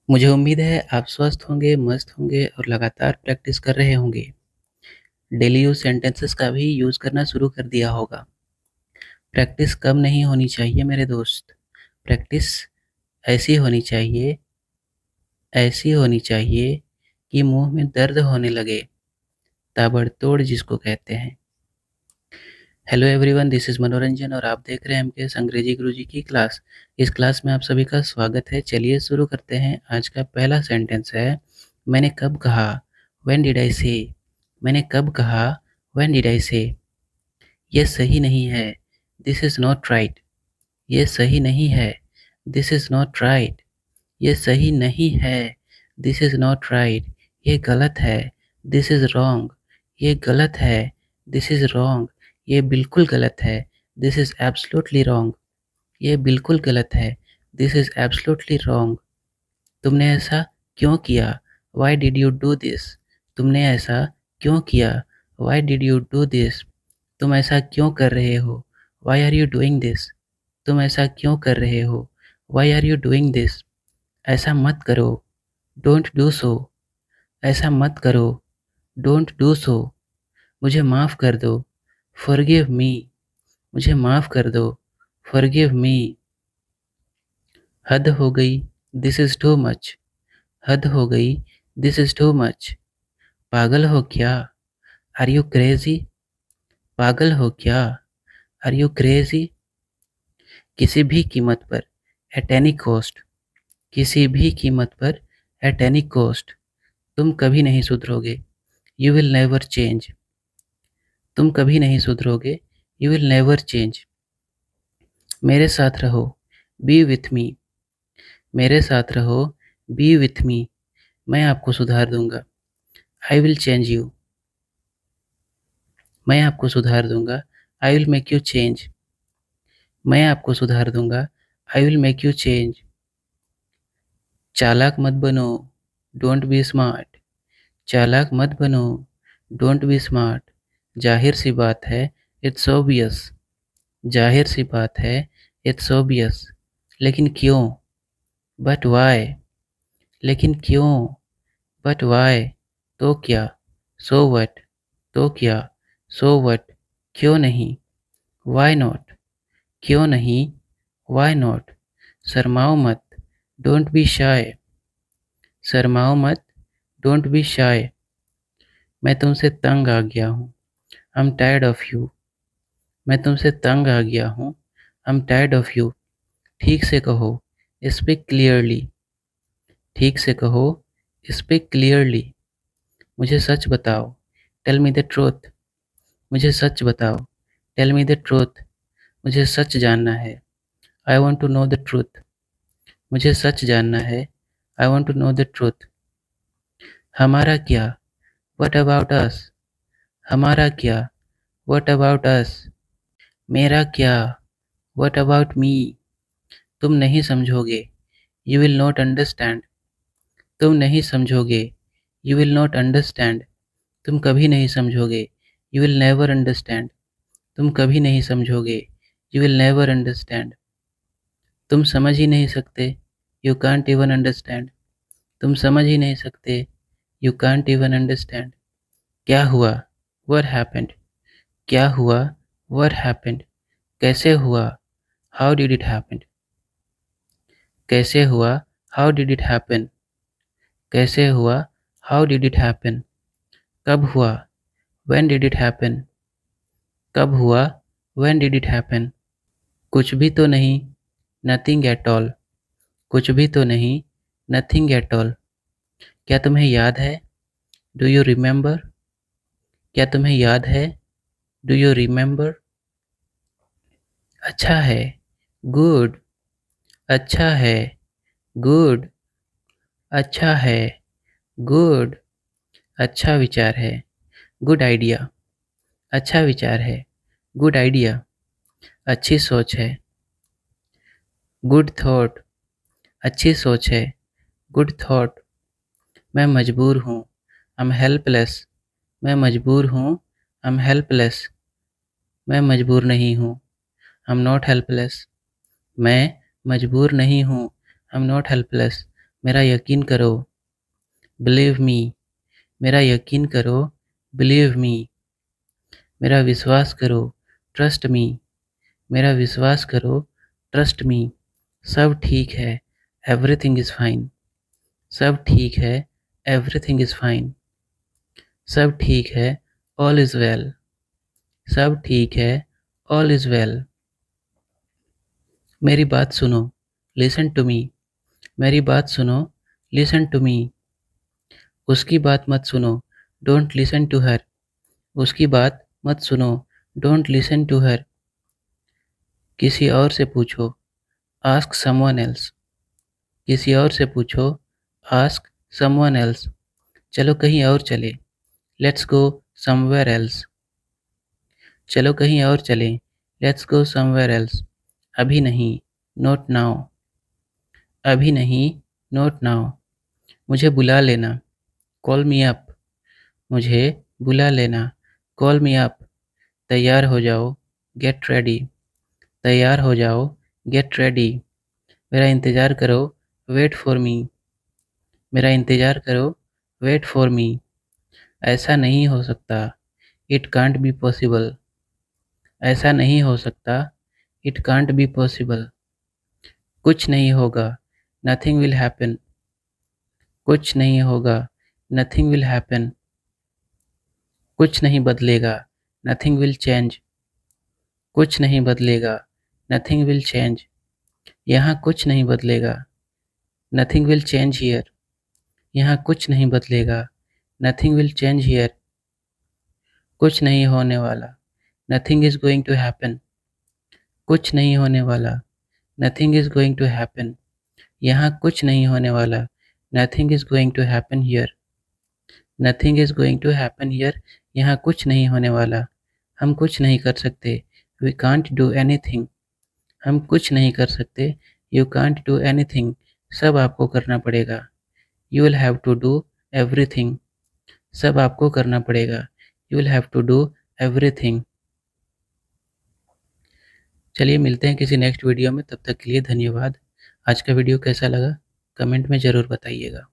मुझे उम्मीद है आप स्वस्थ होंगे, मस्त होंगे और लगातार प्रैक्टिस कर रहे होंगे। डेली यूज़ सेंटेंसेस का भी यूज़ करना शुरू कर दिया होगा। प्रैक्टिस कम नहीं होनी चाहिए मेरे दोस्त। प्रैक्टिस ऐसी होनी चाहिए ऐसी होनी चाहिए कि मुँह में दर्द होने लगे, ताबड़तोड़ जिसको कहते हैं। हेलो एवरीवन, दिस इज़ मनोरंजन और आप देख रहे हैं एमकेएस अंग्रेजी गुरुजी की क्लास। इस क्लास में आप सभी का स्वागत है। चलिए शुरू करते हैं। आज का पहला सेंटेंस है, मैंने कब कहा, व्हेन डिड आई से। मैंने कब कहा, व्हेन डिड आई से। ये सही नहीं है, दिस इज़ नॉट राइट। ये सही नहीं है, दिस इज़ नॉट राइट। ये सही नहीं है, दिस इज़ नॉट राइट। ये गलत है, दिस इज़ रॉन्ग। ये गलत है, दिस इज़ रॉन्ग। ये बिल्कुल गलत है, दिस इज़ एब्सोल्युटली रॉन्ग। ये बिल्कुल गलत है, दिस इज़ एब्सोल्युटली रॉन्ग। तुमने ऐसा क्यों किया, why did you do this. तुमने ऐसा क्यों किया, why did you do this. तुम ऐसा क्यों कर रहे हो, why are you doing this. तुम ऐसा क्यों कर रहे हो, why are you doing this. ऐसा मत करो, डोंट डू सो। ऐसा मत करो, डोंट डू सो। मुझे माफ़ कर दो, फॉरगिव मी। मुझे माफ़ कर दो, फॉरगिव मी। हद हो गई, दिस इज़ टू मच। हद हो गई, दिस इज़ टू मच। पागल हो क्या, आर यू क्रेज़ी। पागल हो क्या, आर यू क्रेज़ी। किसी भी कीमत पर, एट एनी कॉस्ट। किसी भी कीमत पर, एट एनी कॉस्ट। तुम कभी नहीं सुधरोगे, यू विल नेवर चेंज। तुम कभी नहीं सुधरोगे, यू विल नेवर चेंज। मेरे साथ रहो, बी विथ मी। मेरे साथ रहो, बी विथ मी। मैं आपको सुधार दूंगा, आई विल चेंज यू। मैं आपको सुधार दूंगा, I will make you change. मैं आपको सुधार दूंगा, I will make you change. चालाक मत बनो, डोंट बी स्मार्ट। चालाक मत बनो, डोंट बी स्मार्ट। जाहिर सी बात है, इट्स ऑब्वियस। जाहिर सी बात है, इट्स ऑब्वियस। लेकिन क्यों, बट वाई। लेकिन क्यों, बट वाई। तो क्या, सो वट। तो क्या, सो वट। क्यों नहीं, वाई नॉट। क्यों नहीं, वाई नॉट। शर्माओ मत, डोंट बी शाय। शर्माओ मत, डोंट बी शाय। मैं तुमसे तंग आ गया हूँ, I am tired of you. मैं तुमसे तंग आ गया हूँ, I am tired of you. ठीक से कहो, स्पीक क्लियरली। ठीक से कहो, स्पीक क्लियरली। मुझे सच बताओ, टेल मी द ट्रूथ। मुझे सच बताओ, टेल मी द ट्रूथ। मुझे सच जानना है, I want to know the truth. मुझे सच जानना है, I want to know the truth. हमारा क्या, वट अबाउट अस। हमारा क्या, वट अबाउट अस। मेरा क्या, वट अबाउट मी। तुम नहीं समझोगे, यू विल नॉट अंडरस्टैंड। तुम नहीं समझोगे, यू विल नॉट अंडरस्टैंड। तुम कभी नहीं समझोगे, यू विल नेवर अंडरस्टैंड। तुम कभी नहीं समझोगे, यू विल नेवर अंडरस्टैंड। तुम समझ ही नहीं सकते, यू कांट इवन अंडरस्टैंड। तुम समझ ही नहीं सकते, यू कांट इवन अंडरस्टैंड। क्या हुआ, व्हाट हैपेंड। क्या हुआ, व्हाट हैपेंड। कैसे हुआ, हाउ डिड इट हैपन। कैसे हुआ, हाउ डिड इट हैपन। कैसे हुआ, हाउ डिड इट हैपन। कब हुआ, व्हेन डिड इट हैपन। कब हुआ, व्हेन डिड इट हैपन। कुछ भी तो नहीं, नथिंग एट ऑल। कुछ भी तो नहीं, नथिंग एट ऑल। क्या तुम्हें याद है, डू यू रिमेंबर। क्या तुम्हें याद है, डू यू रिमेंबर। अच्छा है, गुड। अच्छा है, गुड। अच्छा है, गुड। अच्छा विचार है, गुड आइडिया। अच्छा विचार है, गुड आइडिया। अच्छी सोच है, गुड थॉट। अच्छी सोच है, गुड थॉट। मैं मजबूर हूँ, आई एम हेल्पलेस। मैं मजबूर हूँ, आई एम हेल्पलेस। मैं मजबूर नहीं हूँ, आई एम नॉट हेल्पलेस। मैं मजबूर नहीं हूँ, आई एम नॉट हेल्पलेस। मेरा यकीन करो, बिलीव मी। मेरा यकीन करो, बिलीव मी। मेरा विश्वास करो, ट्रस्ट मी। मेरा विश्वास करो, ट्रस्ट मी। सब ठीक है, एवरीथिंग इज़ फाइन। सब ठीक है, एवरीथिंग इज़ फाइन। सब ठीक है, ऑल इज़ वेल। सब ठीक है, ऑल इज़ वेल। मेरी बात सुनो, लिसन टू मी। मेरी बात सुनो, लिसन टू मी। उसकी बात मत सुनो, डोंट लिसन टू हर। उसकी बात मत सुनो, डोंट लिसन टू हर। किसी और से पूछो, आस्क समवन एल्स। किसी और से पूछो, आस्क समवन एल्स। चलो कहीं और चले, लेट्स गो समवेयर एल्स। चलो कहीं और चलें, लेट्स गो समवेयर एल्स। अभी नहीं, नॉट नाउ। अभी नहीं, नॉट नाउ। मुझे बुला लेना, कॉल मी अप। मुझे बुला लेना, कॉल मी अप। तैयार हो जाओ, गेट रेडी। तैयार हो जाओ, गेट रेडी। मेरा इंतज़ार करो, वेट फॉर मी। मेरा इंतज़ार करो, वेट फॉर मी। ऐसा नहीं हो सकता, इट कांट बी पॉसिबल। ऐसा नहीं हो सकता, इट कांट बी पॉसिबल। कुछ नहीं होगा, नथिंग विल हैपन। कुछ नहीं होगा, नथिंग विल हैपन। कुछ नहीं बदलेगा, नथिंग विल चेंज। कुछ नहीं बदलेगा, नथिंग विल चेंज। यहाँ कुछ नहीं बदलेगा, नथिंग विल चेंज हियर। यहाँ कुछ नहीं बदलेगा, नथिंग विल चेंज हियर। कुछ नहीं होने वाला, nothing is going to happen. कुछ नहीं होने वाला, nothing is going to happen. यहाँ कुछ नहीं होने वाला, nothing is going to happen here. Nothing is going to happen here. यहाँ कुछ नहीं होने वाला। हम कुछ नहीं कर सकते, वी कांट डू एनीथिंग। हम कुछ नहीं कर सकते, यू कांट डू एनीथिंग। सब आपको करना पड़ेगा, you will have to do everything. सब आपको करना पड़ेगा, you will have to do everything. चलिए मिलते हैं किसी नेक्स्ट वीडियो में, तब तक के लिए धन्यवाद। आज का वीडियो कैसा लगा कमेंट में ज़रूर बताइएगा।